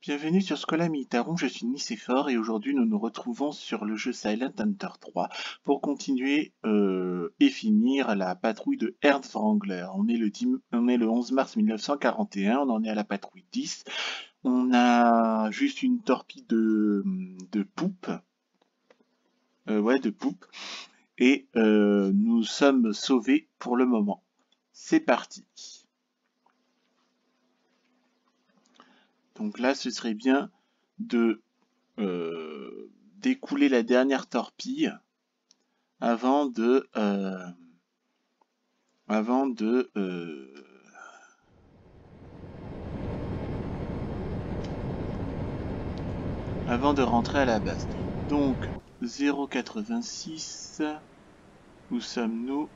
Bienvenue sur Scola Militarum, je suis Nicéphore et aujourd'hui nous nous retrouvons sur le jeu Silent Hunter 3 pour continuer et finir la patrouille de Ernst Wrangler. On est le 11 mars 1941, on en est à la patrouille 10. On a juste une torpille de poupe. De poupe. Et nous sommes sauvés pour le moment. C'est parti. Donc là, ce serait bien de d'écouler la dernière torpille avant de rentrer à la base. Donc 086, où sommes-nous?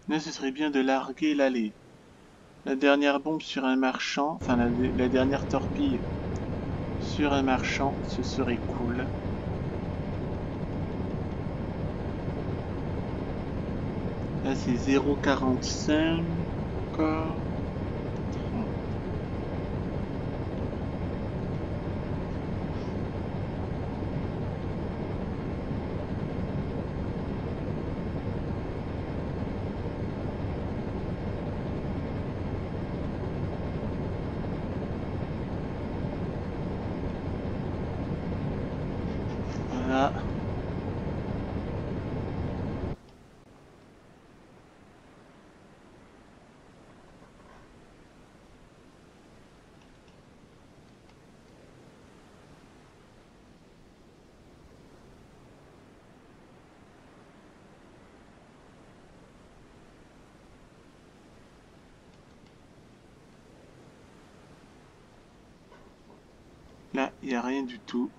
Là, ce serait bien de larguer la dernière bombe sur un marchand, enfin la dernière torpille sur un marchand, ce serait cool. Là, c'est 0,45. Voilà. Là, il n'y a rien du tout.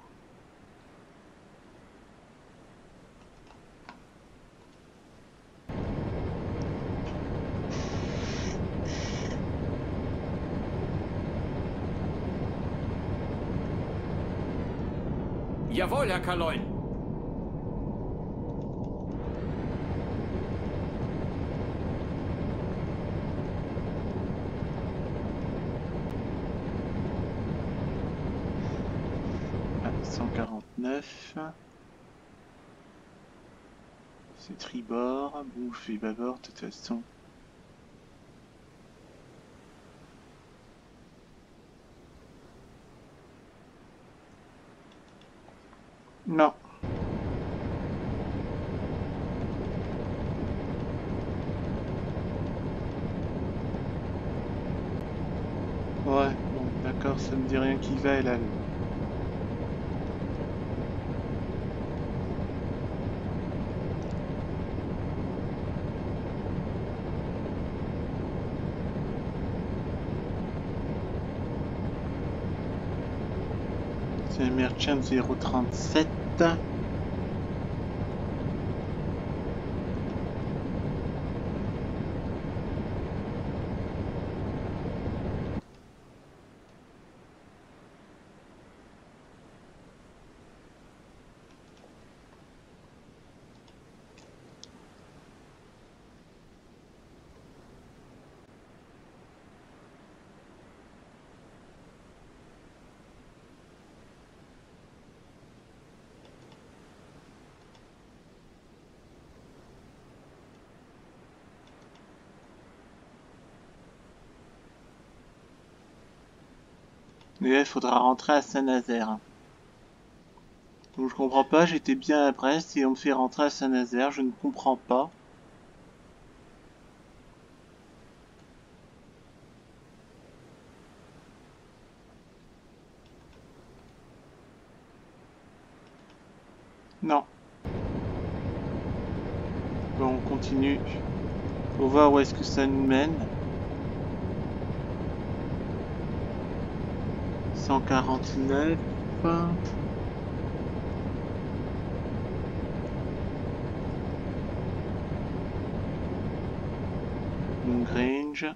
Jawohl, Herr Kaloin. Ah, 149. C'est tribord, bouffe et bâbord, de toute façon. Non. Ouais, bon, d'accord, ça me dit rien qui va, elle a... C'est un Merchant 037. Mais là, il faudra rentrer à Saint-Nazaire. Donc je comprends pas, j'étais bien à Brest et on me fait rentrer à Saint-Nazaire, je ne comprends pas. Non. Bon, on continue. Faut voir où est-ce que ça nous mène. 149. Long range.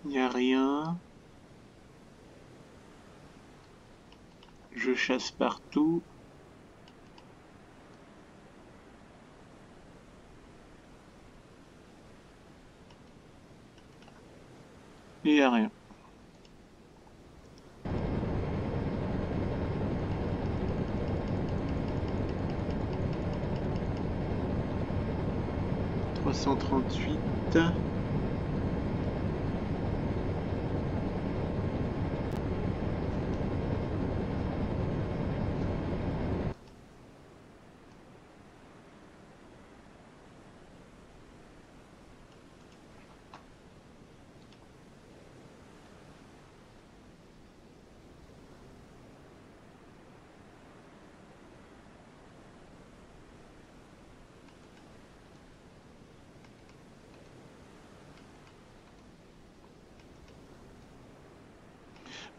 Il n'y a rien. Je chasse partout. Il n'y a rien. « 338.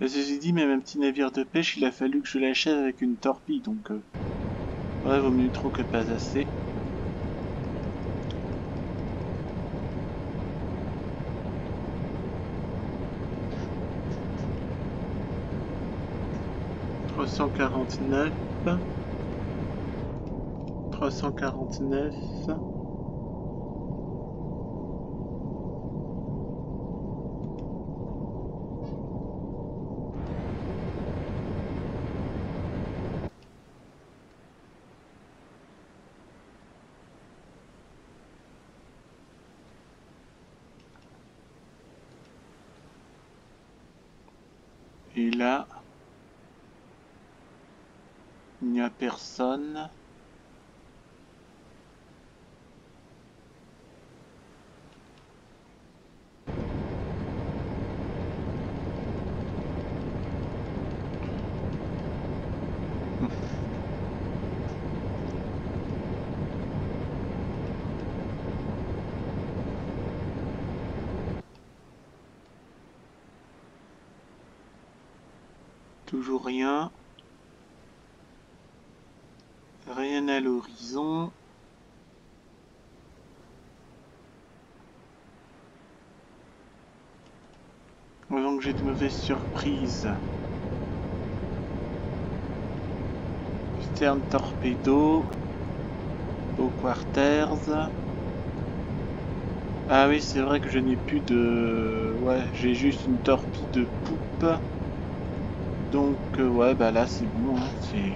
Ceci dit, même un petit navire de pêche, il a fallu que je l'achève avec une torpille, donc ouais, vaut mieux trop que pas assez. « 349 » 349 » Et là, il n'y a personne. Toujours rien. Rien à l'horizon. Donc j'ai de mauvaises surprises. Stern torpedo. Beau quarters. Ah oui, c'est vrai que je n'ai plus de... Ouais, j'ai juste une torpille de poupe. Donc ouais, bah là c'est bon, hein, c'est...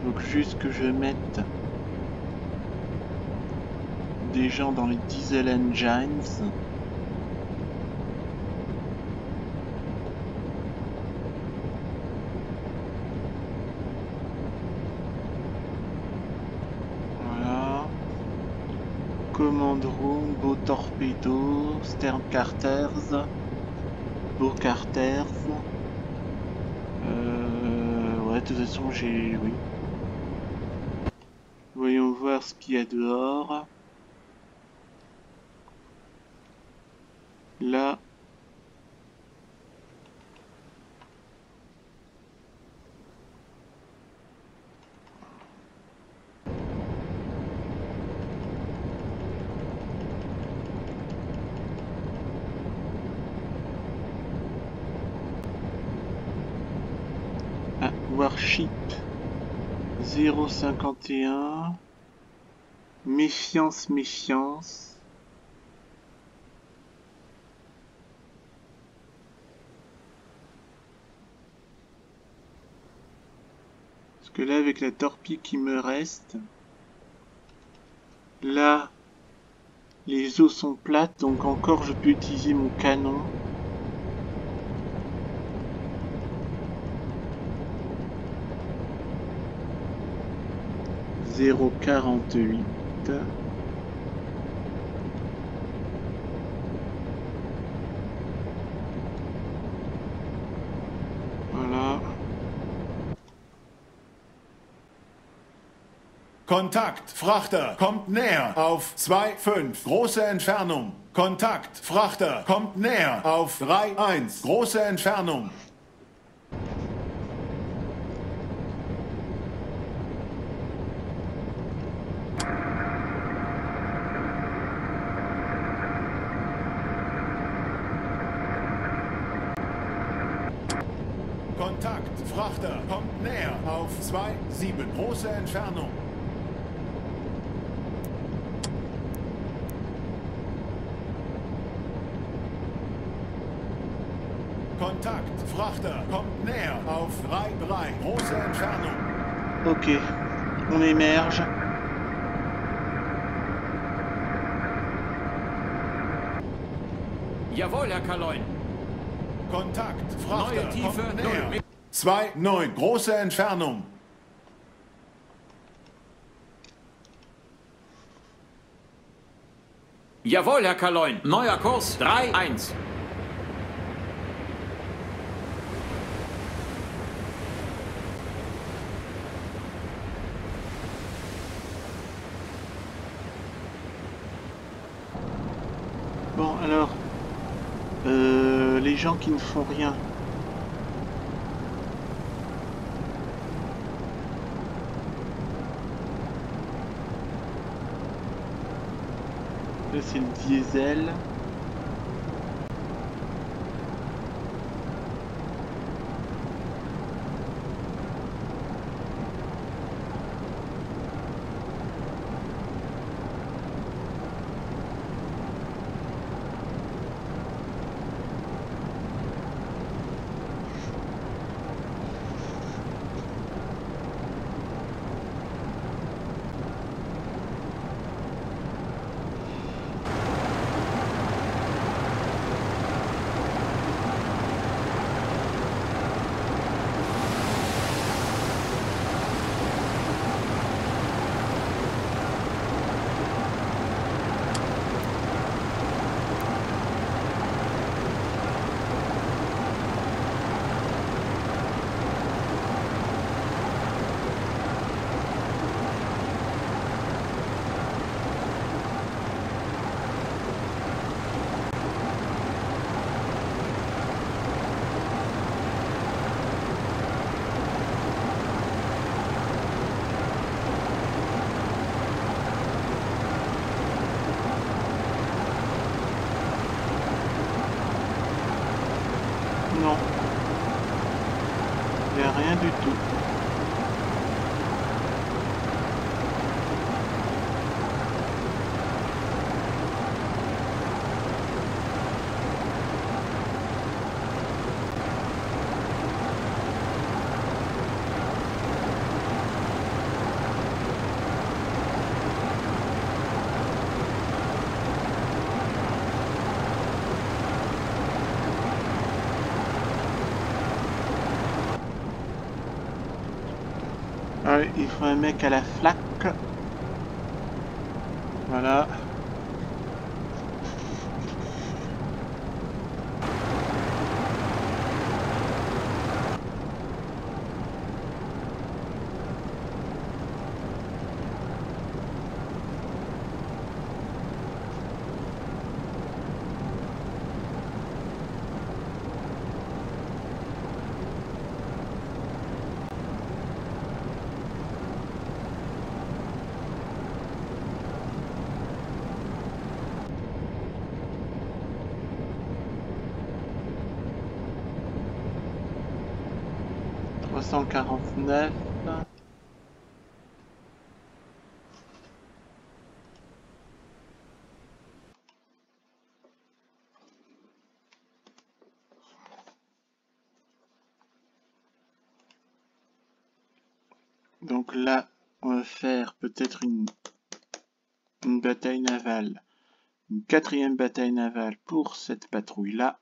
Donc juste que je mette des gens dans les diesel engines. Voilà. Command room, beau torpedo, stern carters, beau carters. Ouais, de toute façon j'ai... Oui. Voyons voir ce qu'il y a dehors. Là. Ah, Warship 051. Méfiance, méfiance. Parce que là, avec la torpille qui me reste, là, les eaux sont plates, donc encore je peux utiliser mon canon. « 0,48 » Voilà. Kontakt, Frachter, kommt näher auf 2,5, große Entfernung. Kontakt, Frachter, kommt näher auf 3,1, große Entfernung. Frachter kommt näher auf 2,7. Große Entfernung. Kontakt. Frachter kommt näher auf 3,3. Große Entfernung. Ok, on émerge. Jawohl, Herr Kaloin. Kontakt. Frachter Neue Tiefe, kommt 0 näher. Meter. 2,9. Große Entfernung. Jawohl, Herr Kaloin. Neuer Kurs 3-1. Bon, alors, les gens qui ne font rien. Là, c'est le diesel. Non. Il n'y a rien du tout. Il faut un mec à la flaque. Voilà. Cent 49. Donc là, on va faire peut-être une bataille navale, une 4e bataille navale pour cette patrouille-là.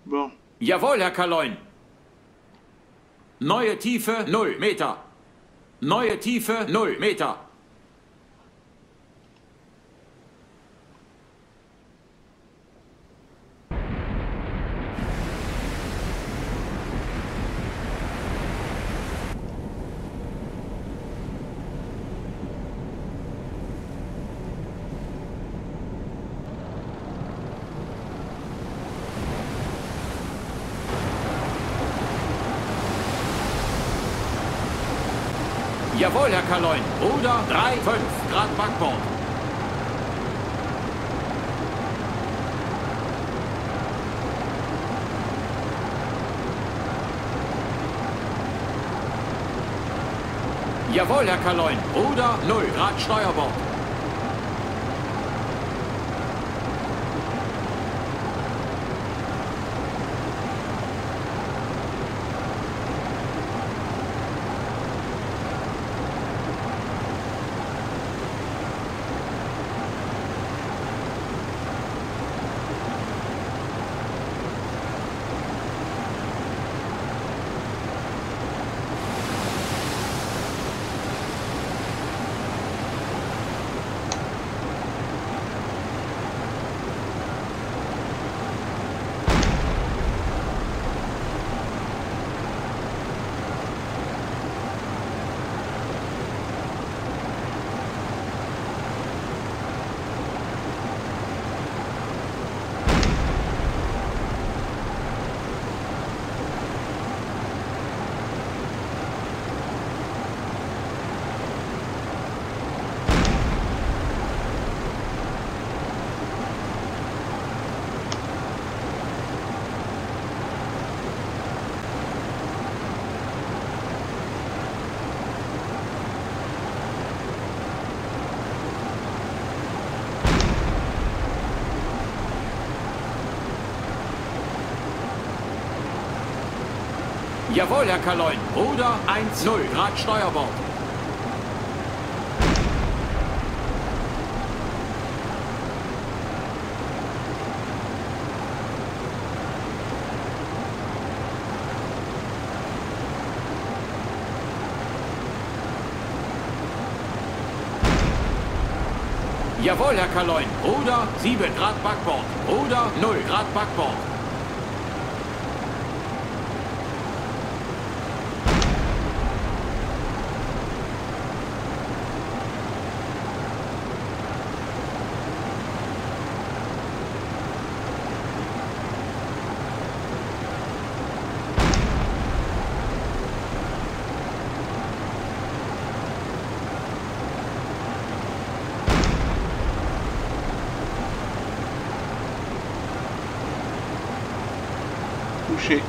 Bon. Jawohl, Herr Kaloin. Neue Tiefe 0 Meter. Neue Tiefe 0 Meter. Jawohl, Herr Kaloin. Ruder 3,5 Grad Backbord. Jawohl, Herr Kaloin. Ruder 0 Grad Steuerbord. Jawohl, Herr Kaloin. Ruder 1-0 Grad Steuerbord. Jawohl, Herr Kaloin. Ruder 7 Grad Backbord. Ruder 0 Grad Backbord. Touché.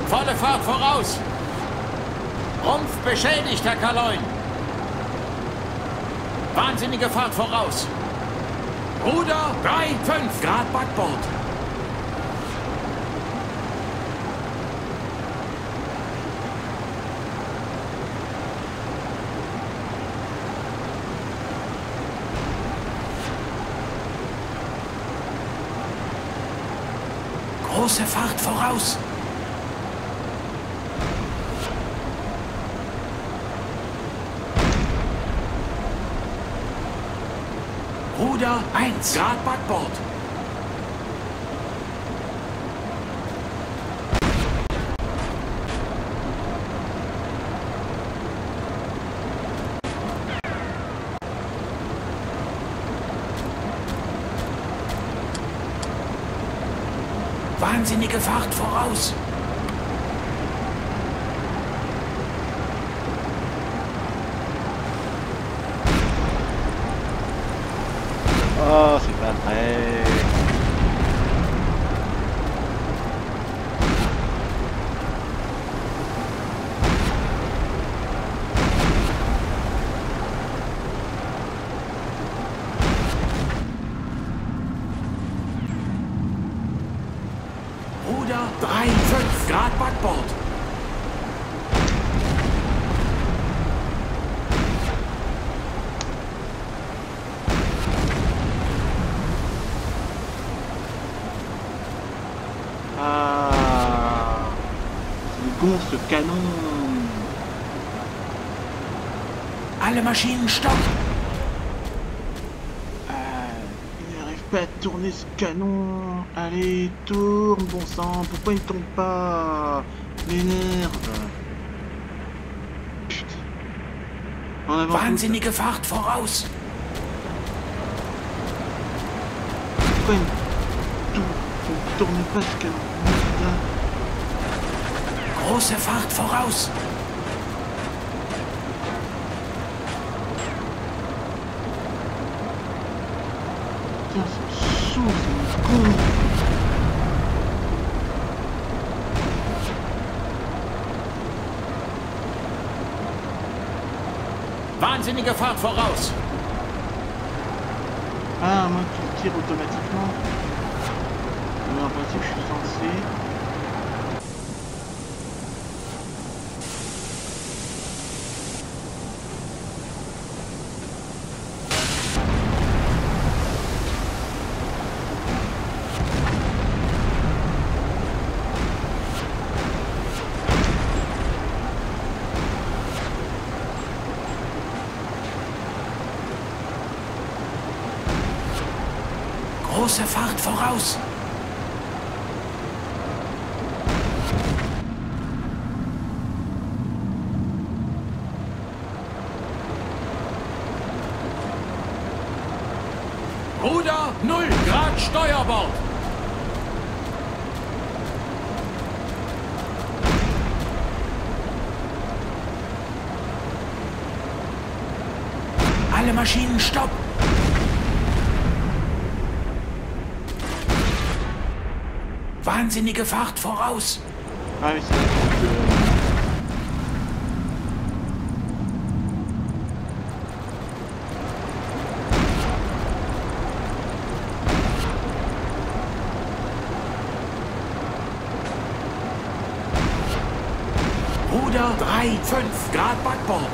Volle Fahrt voraus. Rumpf beschädigt, Herr Kaloin. Wahnsinnige Fahrt voraus. Ruder 3-5 Grad Backbord. Große Fahrt voraus. Ruder 1 Grad Backbord. Wahnsinnige Fahrt voraus. Oh, c'est pas vrai. Ruder 3,5 Grad Backbord. Ah, c'est bon ce canon. Alle Maschinen stopp. Il n'arrive pas à tourner ce canon. Allez, tourne, bon sang. Pourquoi il ne tombe pas? M'énerve. Putain. En avant. Wahnsinnige Fahrt voraus. Pourquoi il ne tourne pas ce canon? Merde. Große Fahrt voraus. Putain, c'est chaud, c'est un con. Wahnsinnige Fahrt voraus. Ah, moi tu le tires automatiquement. Mais en principe, je suis censé. Große Fahrt voraus. Ruder 0 Grad Steuerbord. Alle Maschinen stopp. Wahnsinnige Fahrt voraus. Ah oui, c'est vrai que... Ruder 3,5 Grad Backbord.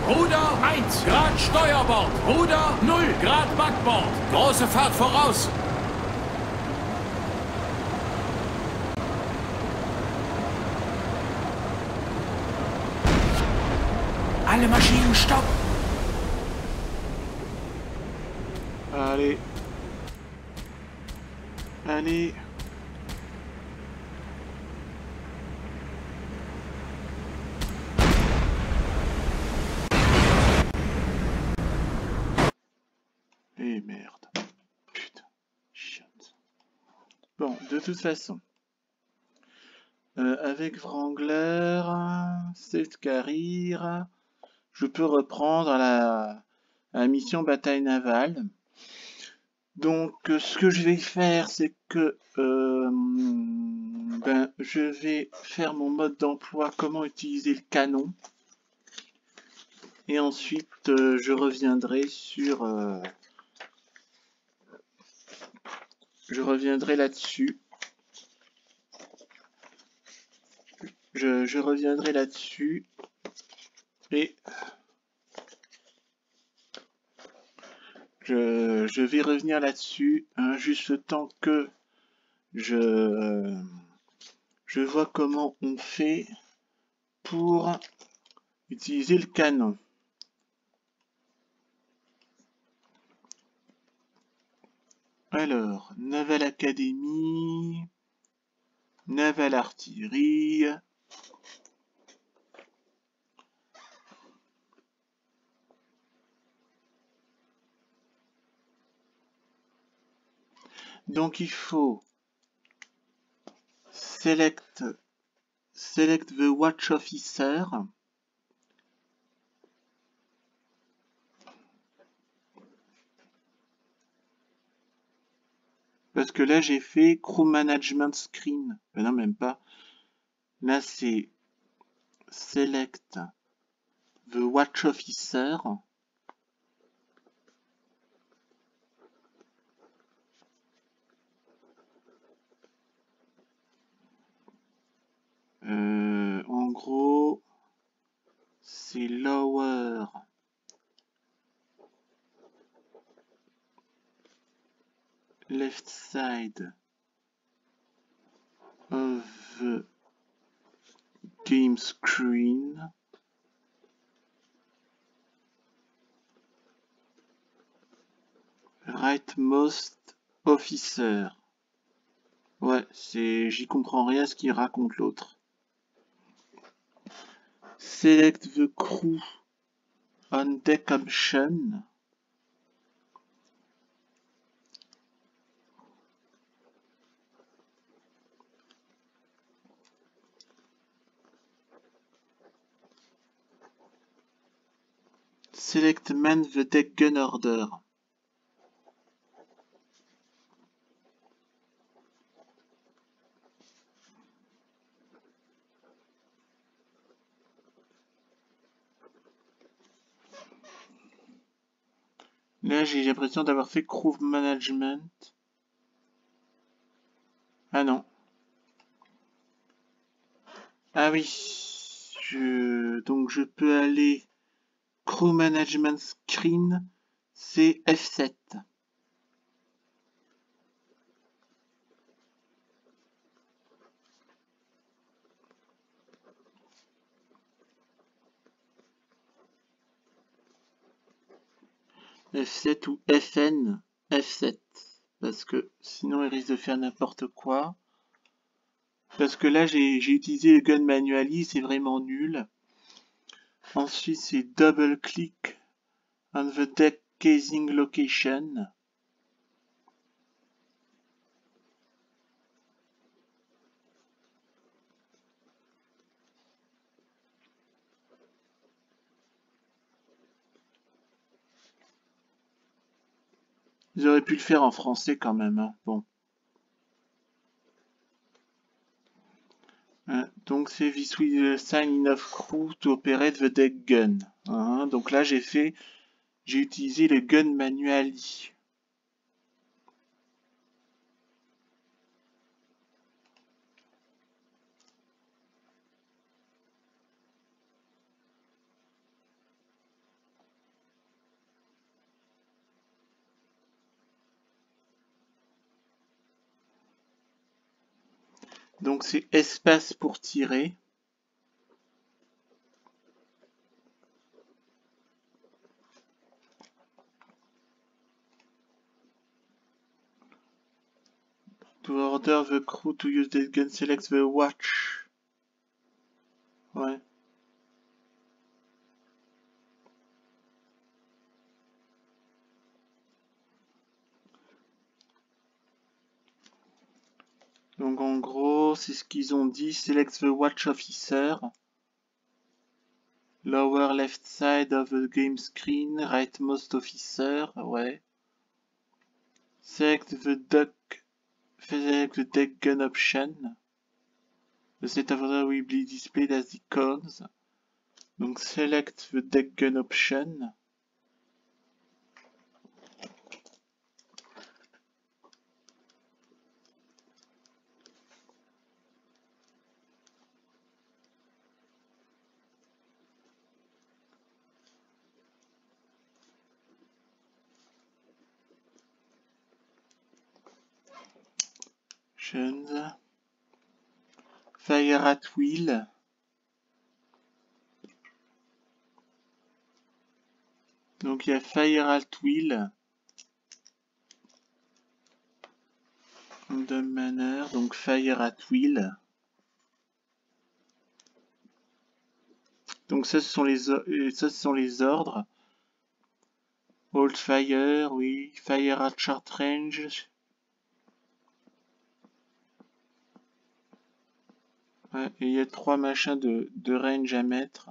Ruder 1 Grad Steuerbord. Ruder 0 Grad Backbord. Große Fahrt voraus. Alle Maschinen stopp. Allez. Allez. Eh merde. Putain. Chiotte. Bon, de toute façon. Avec Wrangler, cette carrière, je peux reprendre la mission bataille navale. Donc, ce que je vais faire, c'est que je vais faire mon mode d'emploi, comment utiliser le canon. Et ensuite, je reviendrai sur... je reviendrai là-dessus. Je reviendrai là-dessus. Et... Je vais revenir là-dessus, hein, juste le temps que je vois comment on fait pour utiliser le canon. Alors, Naval Academy, Naval Artillerie, donc il faut select the watch officer. Parce que là, j'ai fait Crew Management Screen. Ben non, même pas. Là, c'est Select the Watch Officer. En gros, c'est Lower left side of the game screen. Rightmost officer. Ouais, j'y comprends rien à ce qu'il raconte l'autre. Select the crew on deck option. Select man the deck gun order. Là, j'ai l'impression d'avoir fait crew management. Ah non. Ah oui. Donc je peux aller crew management screen, c'est F7. F7 ou FN, F7. Parce que sinon il risque de faire n'importe quoi. Parce que là j'ai utilisé le gun manually, c'est vraiment nul. Ensuite c'est double click on the deck casing location. Ils auraient pu le faire en français quand même, hein. Bon. Donc c'est this will sign enough crew to operate the deck gun. Hein, donc là j'ai utilisé le gun manually. Donc c'est espace pour tirer. To order the crew to use the gun, select the watch. Ouais. Donc en gros, c'est ce qu'ils ont dit. Select the watch officer. Lower left side of the game screen, rightmost officer. Ouais. Select the deck gun option. The set of order will be displayed as icons. Donc select the deck gun option. Fire at will. Donc il y a Fire at will. De manner, donc Fire at will. Donc ça ce sont les ordres. Hold fire, oui. Fire at short range. Ouais, et il y a 3 machins de range à mettre.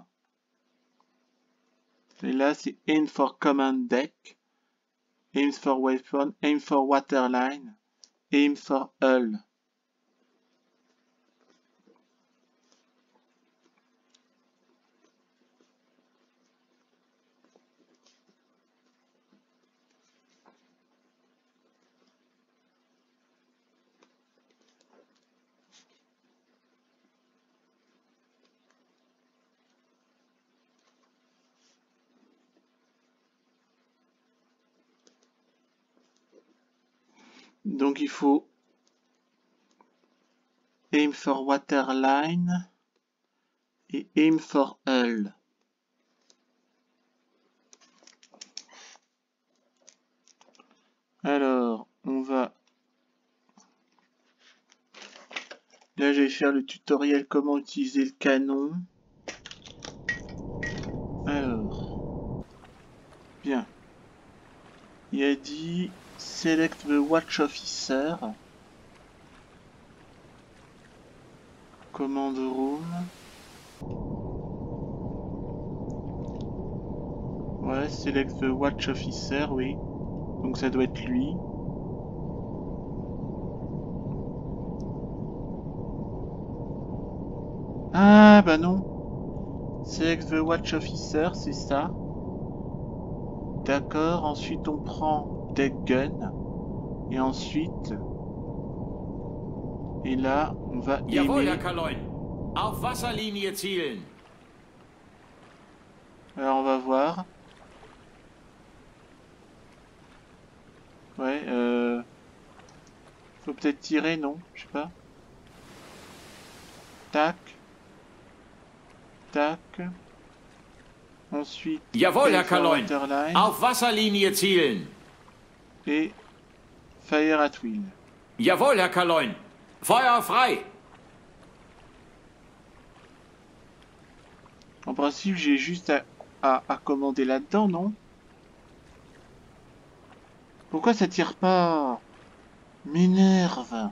Et là, c'est aim for command deck, aim for weapon, aim for waterline, Aim for hull. Donc il faut aim for waterline et aim for hull. Alors, on va... Là, je vais faire le tutoriel comment utiliser le canon. Alors, bien. Il a dit select the watch officer. Command room. Ouais, select the watch officer, oui. Donc ça doit être lui. Ah bah non. Select the watch officer, c'est ça. D'accord, ensuite on prend deck gun. Et ensuite... Et là, on va Jawohl, Herr aimer. Kaloin. Auf Wasserlinie zielen. Alors on va voir. Ouais, faut peut-être tirer, non? Je sais pas. Tac. Tac. Ensuite, Jawohl, Herr aim for Kaloin. waterline. Auf Wasserlinie zielen. Et fire at will. Jawohl, Herr Kaloin. Feuer frei. En principe, j'ai juste à commander là-dedans, non? Pourquoi ça tire pas? M'énerve.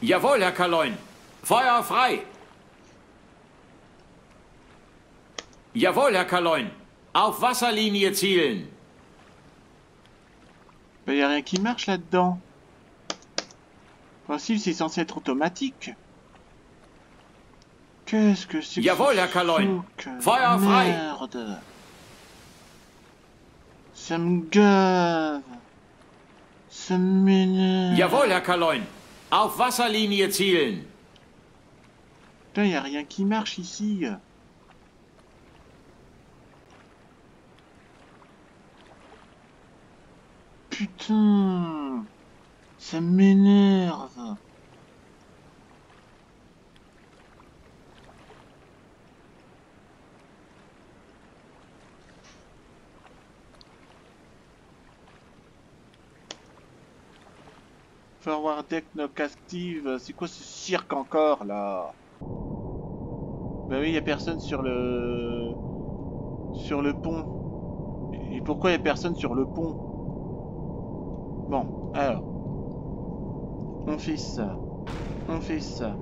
Jawohl, Herr Kaloin. Feuer frei. Jawohl, Herr Kaloin. Auf Wasserlinie zielen. Bah, y a rien qui marche là-dedans. En principe, c'est censé être automatique. Qu'est-ce que c'est que Jawohl, ce Herr Kaloin. truc? Feuer frei. Merde. Ça me gave. Ça m'énerve. Jawohl, Herr Kaloin. Auf Wasserlinie zielen. Putain, y a rien qui marche ici. Putain. Ça m'énerve. Forward deck knock active. C'est quoi ce cirque encore là? Bah oui, y a personne sur le pont. Et pourquoi y a personne sur le pont? Bon, alors. On fait ça. On fait ça.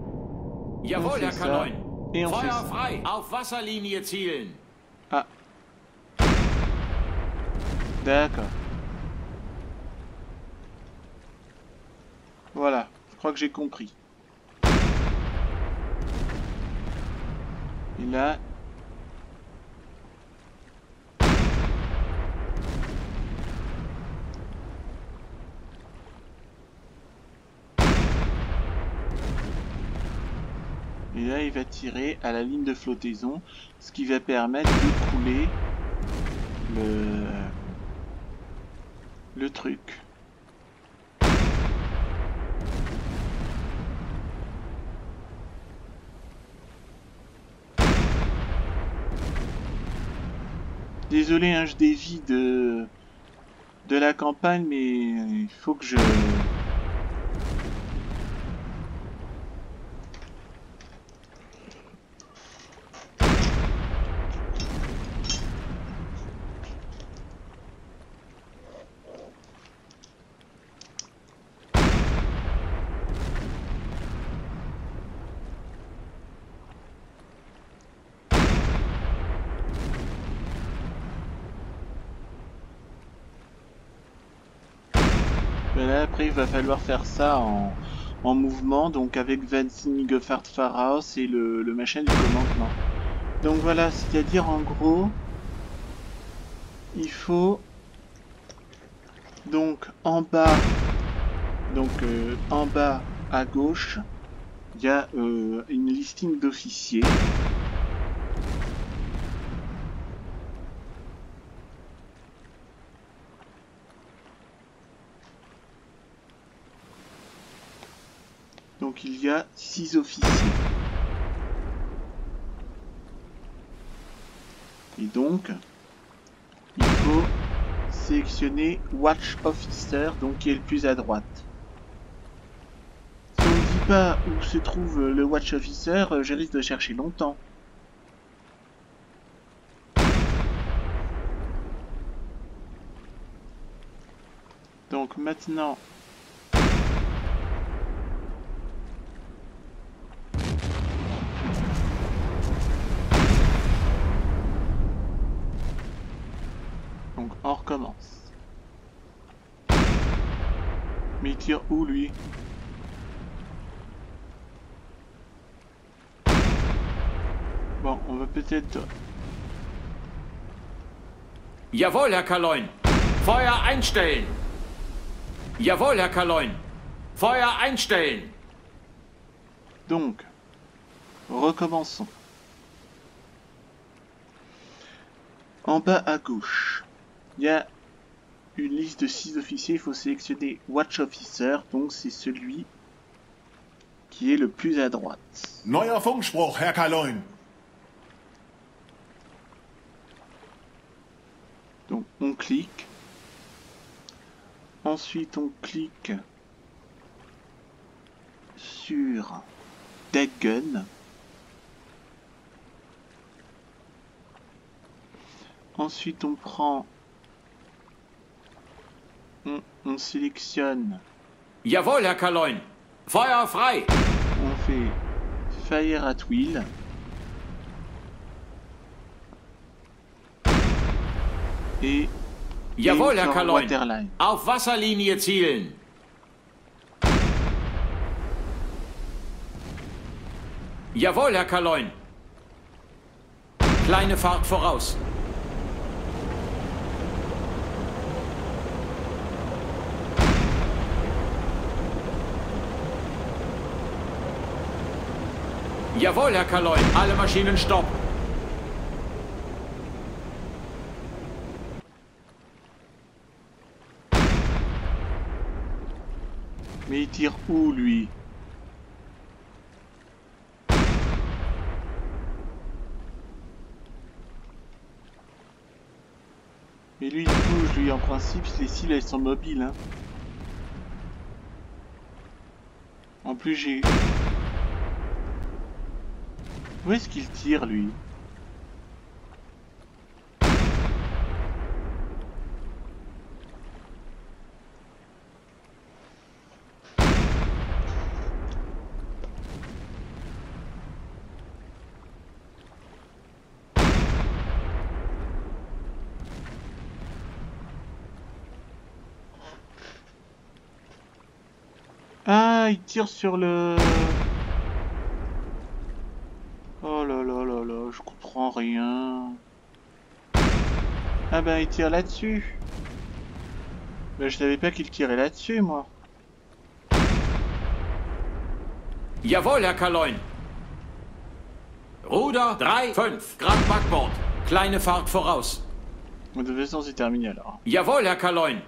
Jawohl, fait Herr ça. Kaloin. Et on fait Feuer ça. frei. Auf Wasserlinie zielen. Ah. D'accord. Voilà, je crois que j'ai compris. Et là... Et là, il va tirer à la ligne de flottaison, ce qui va permettre de couler le truc. Désolé, hein, je dévie de la campagne, mais il faut que je... Mais là, après, il va falloir faire ça en mouvement, donc avec Vancing Gefahrt Pharaos et le machin du commandement. Donc voilà, c'est-à-dire en gros, il faut donc en bas à gauche, il y a une listing d'officiers. Donc il y a 6 officiers. Et donc, il faut sélectionner Watch Officer, donc qui est le plus à droite. Si on ne dit pas où se trouve le Watch Officer, je risque de chercher longtemps. Donc maintenant... Donc on recommence. Mais il tire où lui? Bon, on va peut-être... Jawohl, Herr Kaloin. Feuer einstellen. Jawohl, Herr Kaloin. Feuer einstellen. Donc, recommençons. En bas à gauche, il y a une liste de 6 officiers. Il faut sélectionner Watch Officer, donc c'est celui qui est le plus à droite. Neuer Funkspruch, Herr Kaloin. Donc on clique. Ensuite on clique sur Deck Gun. Ensuite on prend... On sélectionne... Jawohl, Herr Kaloin. Feuer frei. On fait Fire at Will. Et Jawohl, Herr for Kaloin. Waterline. Auf Wasserlinie zielen. Jawohl, Herr Kaloin. Kleine Fahrt voraus. Jawohl, Herr Kaloin. Alle Maschinen stopp. Mais il tire où lui? Mais lui il bouge, lui en principe les cibles elles sont mobiles hein. En plus j'ai... Où est-ce qu'il tire lui? Ah, il tire sur le... Oh là là là là, je comprends rien. Ah ben il tire là-dessus. Ben je savais pas qu'il tirait là-dessus moi. Jawohl, Herr Kaloin. Ruder 3, 5 Grad Backbord. Kleine Fahrt voraus. De toute façon c'est terminé alors. Jawohl, Herr Kaloin.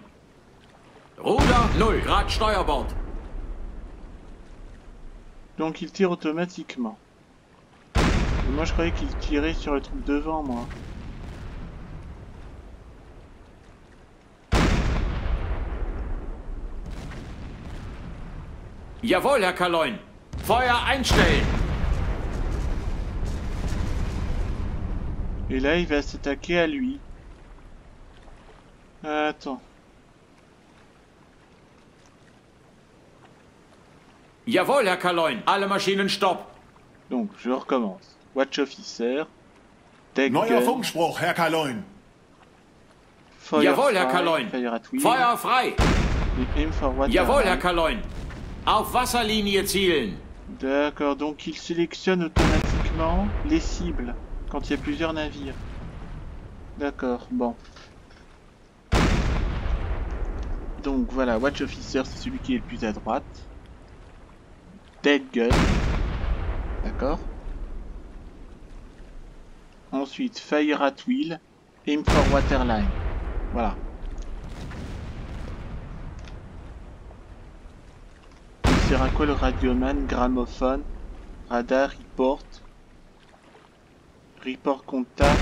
Ruder 0 Grad Steuerbord. Donc il tire automatiquement. Et moi je croyais qu'il tirait sur le truc devant moi. Jawohl, Herr Kaloin. Feuer einstellen. Et là il va s'attaquer à lui. Attends. Jawohl, Herr Kaloin. Alle Maschinen stopp. Donc je recommence. Watch Officer. Deck Neuer Gun. Funkspruch, Herr Kaloin. Fire Jawohl, Herr Fry, Kaloin. Fire at Will. Feuer frei. Et aim for water. Jawohl, Herr Kaloin. Auf Wasserlinie zielen. D'accord, donc il sélectionne automatiquement les cibles quand il y a plusieurs navires. D'accord, bon. Donc voilà, Watch Officer, c'est celui qui est le plus à droite. Dead Gun. D'accord. Ensuite, Fire at Will. Aim for Waterline. Voilà. Il sert à quoi le radioman, gramophone, radar, report. Report contact.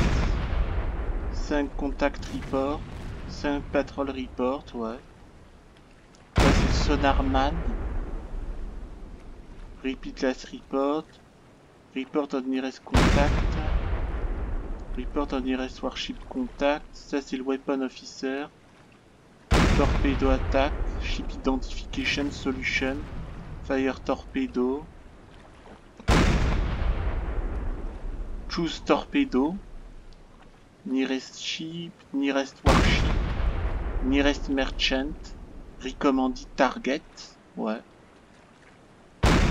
5 contact report. 5 patrol report, ouais. Là c'est le sonarman. Repeat last report. Report on nearest contact. Report on nearest warship contact. Ça c'est le weapon officer. Torpedo attack. Ship identification solution. Fire torpedo. Choose torpedo. Nearest ship. Nearest warship. Nearest merchant. Recommended target. Ouais.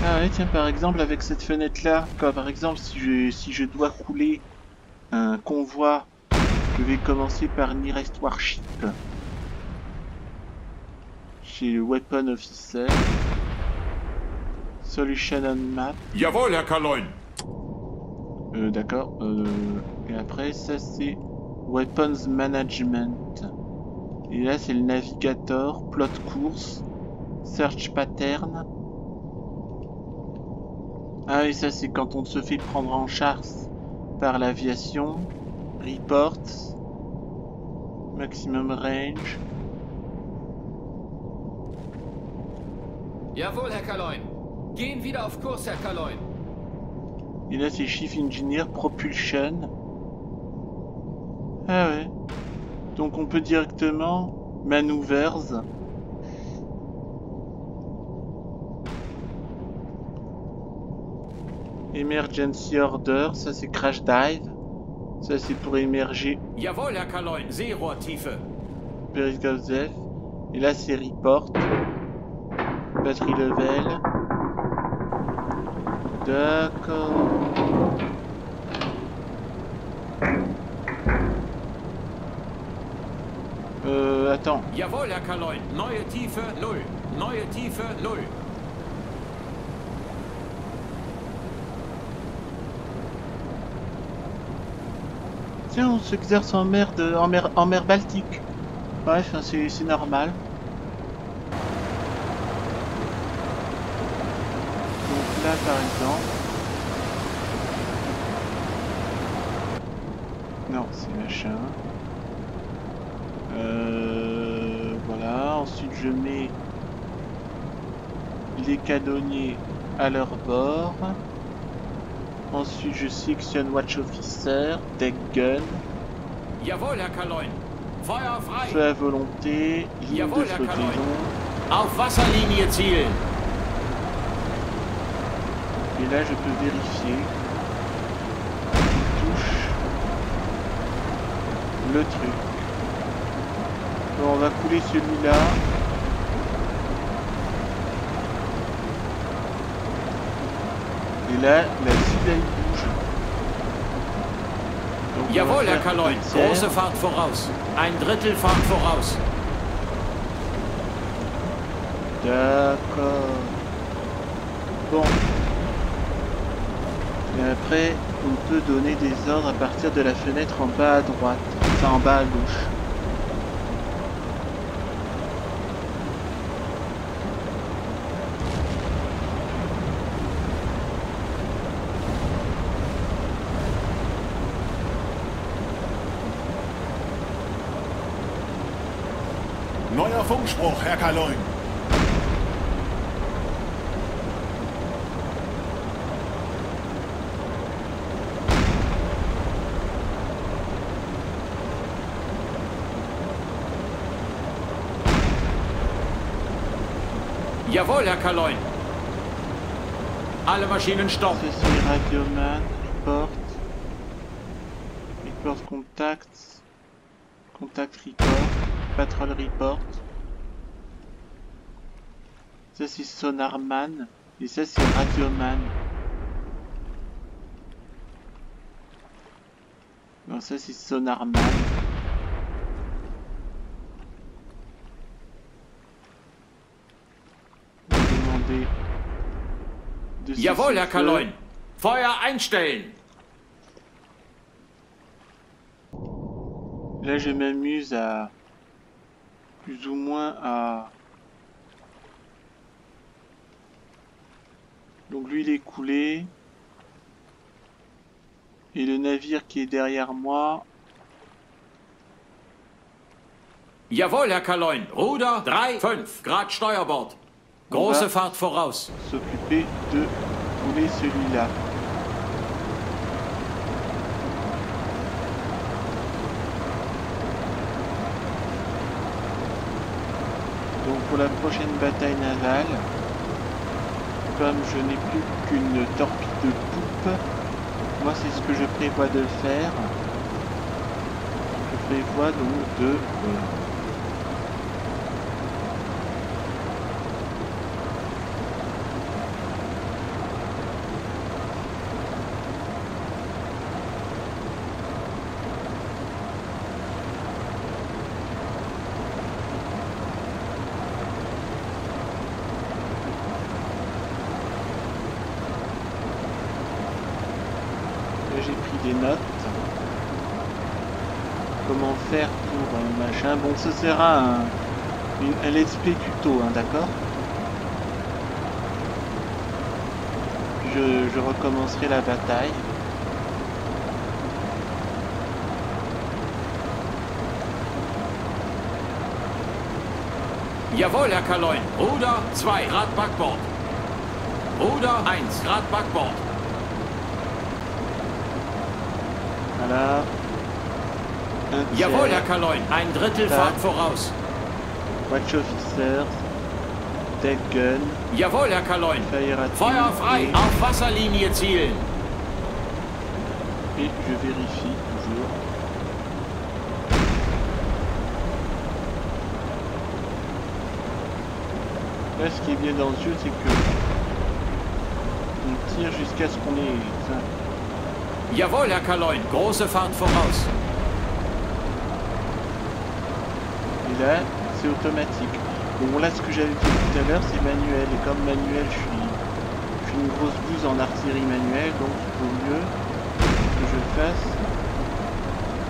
Ah ouais, tiens, par exemple, avec cette fenêtre-là, comme par exemple, si je dois couler un convoi, je vais commencer par Nearest Warship. Chez le Weapon Officer. Solution on Map. Jawohl, Herr Kaloin. D'accord. Et après, ça c'est Weapons Management. Et là, c'est le Navigator, Plot Course, Search Pattern. Ah oui, ça c'est quand on se fait prendre en chasse par l'aviation. Reports. Maximum range. Jawohl, Herr Kaloin. Gehen wieder auf Kurs, Herr Kaloin. Et là c'est Chief Engineer, Propulsion. Ah ouais. Donc on peut directement Maneuvers. Emergency Order, ça c'est Crash Dive. Ça c'est pour émerger Jawohl, Herr Kaloin. Seerohrtiefe. Periscope. Et là c'est Report. Batterie level. D'accord. Attends. Jawohl, Herr Kaloin. Neue Tiefe 0. Neue Tiefe 0. Tiens, on s'exerce en mer Baltique. Bref, c'est normal. Donc là, par exemple... Non, c'est machin. Voilà. Ensuite, je mets les canonniers à leur bord. Ensuite, je sélectionne Watch Officer, Deck Gun. Jawohl, Herr Kaloin. Feuer frei. Feu à volonté, ligne Jawohl, de Herr flottaison. Kaloin. Auf Wasserlinie zielen. Et là, je peux vérifier. Je touche le truc. Bon, on va couler celui-là. Et là, la cible elle bouge. Donc, on va Jawohl, Herr faire Kaloin. un tiers. Große Fahrt voraus. Ein Drittel Fahrt voraus. D'accord. Bon. Et après, on peut donner des ordres à partir de la fenêtre en bas à droite. Enfin, en bas à gauche. Neuer Funkspruch, Herr Kaloin. Jawohl, Herr Kaloin. Alle Maschinen stopp. Ça c'est Radioman, Report. Report Contact. Contact Report. Patrol Report. Ça c'est Sonarman. Et ça c'est Radioman. Non, ça c'est Sonarman. On va demander de Jawohl, Herr cessez-le-feu. Kaloin. Feuer einstellen. Là, je m'amuse à plus ou moins à... Donc lui, il est coulé. Et le navire qui est derrière moi, Jawohl, Herr Kaloin. Ruder 3, 5 Grad Steuerbord. Große Fahrt voraus. s'occuper de couler celui-là. Donc pour la prochaine bataille navale, comme je n'ai plus qu'une torpille de poupe, moi c'est ce que je prévois de faire. Je prévois donc de... Là, j'ai pris des notes. Comment faire pour machin. Bon, ce sera un let's play tuto, hein, d'accord? Je recommencerai la bataille. Jawohl, Herr Kaloin. Ruder 2 Grad Backbord. Ruder 1 Grad Backbord. Voilà. Un Jawohl, tiers. Herr Kaloin. Ein Drittel Da. Fahrt voraus. Watch officers. Deck gun. Jawohl, Herr Kaloin. Fire at Feuer frei. unité. Auf Wasserlinie zielen. Et je vérifie toujours. Là, ce qui est bien dans ce jeu, c'est que on tire jusqu'à ce qu'on ait... Enfin, Jawohl, Herr Kaloin. Große Fahrt voraus. et là, c'est automatique. Bon, là, ce que j'avais dit tout à l'heure, c'est manuel. Et comme manuel, je suis une grosse bouse en artillerie manuelle, donc il vaut mieux que je fasse...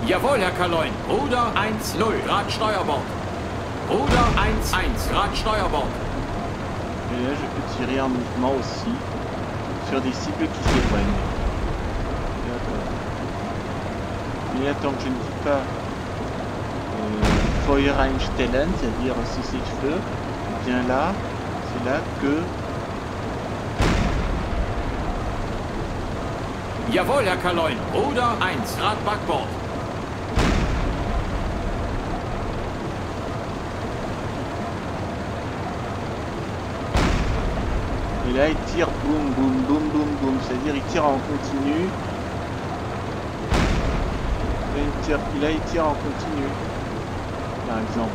Jawohl, Herr Kaloin. Ruder 1, 0 Grad Steuerbord. Ruder 1, 1 Grad Steuerbord. Et là, je peux tirer en mouvement aussi sur des cibles qui s'éloignent. D'accord. Mais là, tant que je ne dis pas Feuer einstellen, c'est-à-dire cesser le feu, eh bien là, c'est là que Jawohl, Herr Kaloin. Ruder 1 Grad Backbord. et là, il tire boum, boum, boum, boum, boum, c'est-à-dire il tire en continu. Là, il tire en continu, par exemple.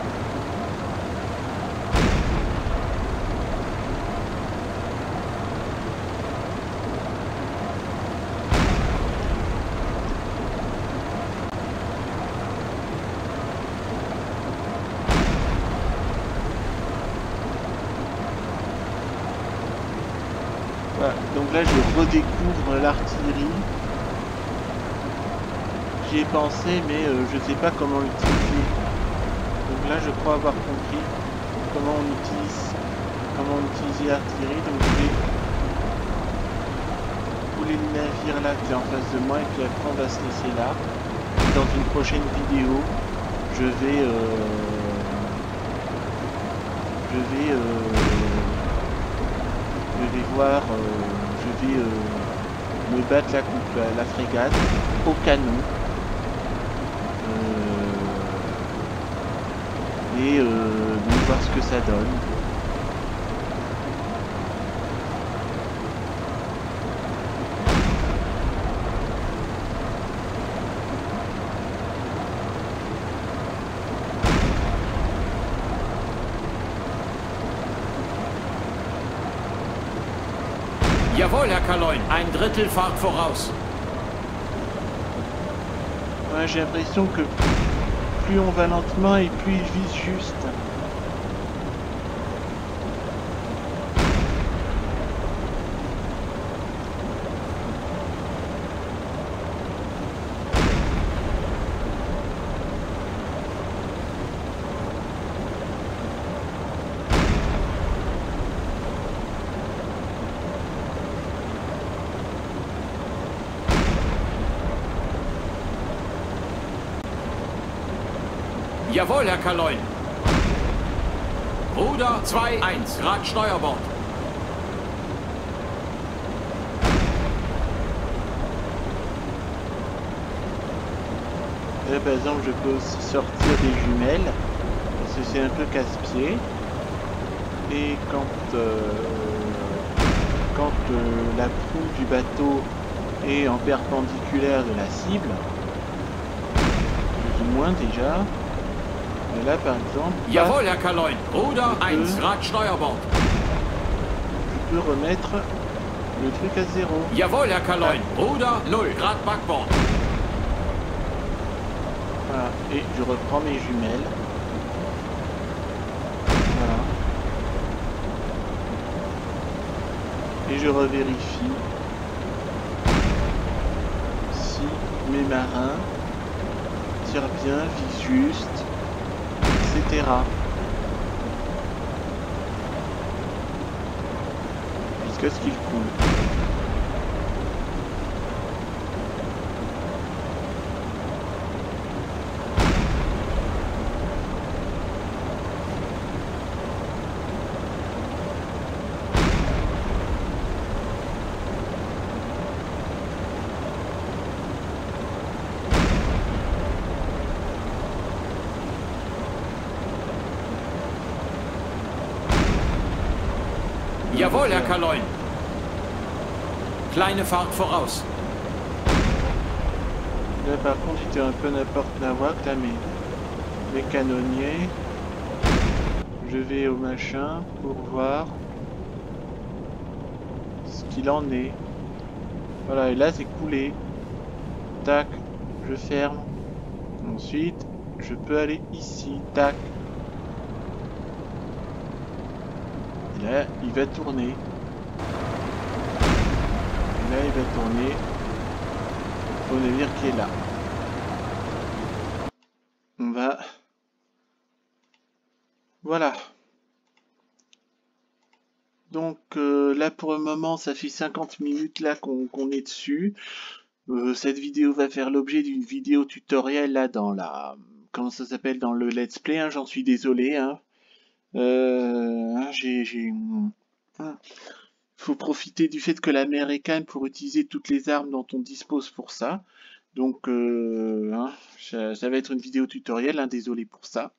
Voilà. Donc là, je redécouvre l'artillerie. J'y ai pensé, mais je sais pas comment l'utiliser. Donc là, je crois avoir compris comment on utilise l'artillerie. Donc je vais couler le navire là qui est en face de moi et puis après on va se laisser là. Dans une prochaine vidéo, je vais voir, je vais me battre là contre la frégate au canon. Et donc voir ce que ça donne. Jawohl, Herr Kaloin. Ein Drittel Fahrt voraus. Ouais, j'ai l'impression que plus on va lentement et plus il vise juste. Jawohl, Herr Kaloin. Ruder 2-1, Grad Steuerbord. Là, par exemple, je peux aussi sortir des jumelles, parce que c'est un peu casse-pied. Et quand la proue du bateau est en perpendiculaire de la cible, plus ou moins déjà, et là par exemple, Jawohl, Herr Kaloin. Ruder 1, Grad Steuerbord. je peux remettre le truc à 0. Jawohl, Herr Kaloin. Ruder 0, Grad Backbord. Voilà, et je reprends mes jumelles. Voilà. Et je revérifie si mes marins tirent bien, visent juste, etc. Jusqu'à ce qu'il coule. Jawohl, Herr Kaloin. Kleine Fahrt voraus. Là par contre c'était un peu n'importe la voie là, mes canonniers. Je vais au machin pour voir ce qu'il en est. Voilà, et là c'est coulé. Tac, je ferme. Ensuite, je peux aller ici. Tac. Et là, il va tourner. Et là, il va tourner au navire qui est là. On va... Voilà. Donc là, pour le moment, ça fait 50 minutes là qu'on est dessus. Cette vidéo va faire l'objet d'une vidéo tutoriel là dans la... Comment ça s'appelle? Dans le let's play, hein, j'en suis désolé. Hein. Faut profiter du fait que la mer est calme pour utiliser toutes les armes dont on dispose pour ça. Donc, ça va être une vidéo tutoriel, hein, désolé pour ça.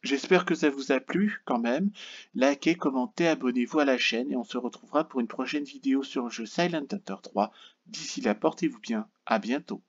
J'espère que ça vous a plu quand même. Likez, commentez, abonnez-vous à la chaîne et on se retrouvera pour une prochaine vidéo sur le jeu Silent Hunter 3. D'ici là, portez-vous bien. À bientôt.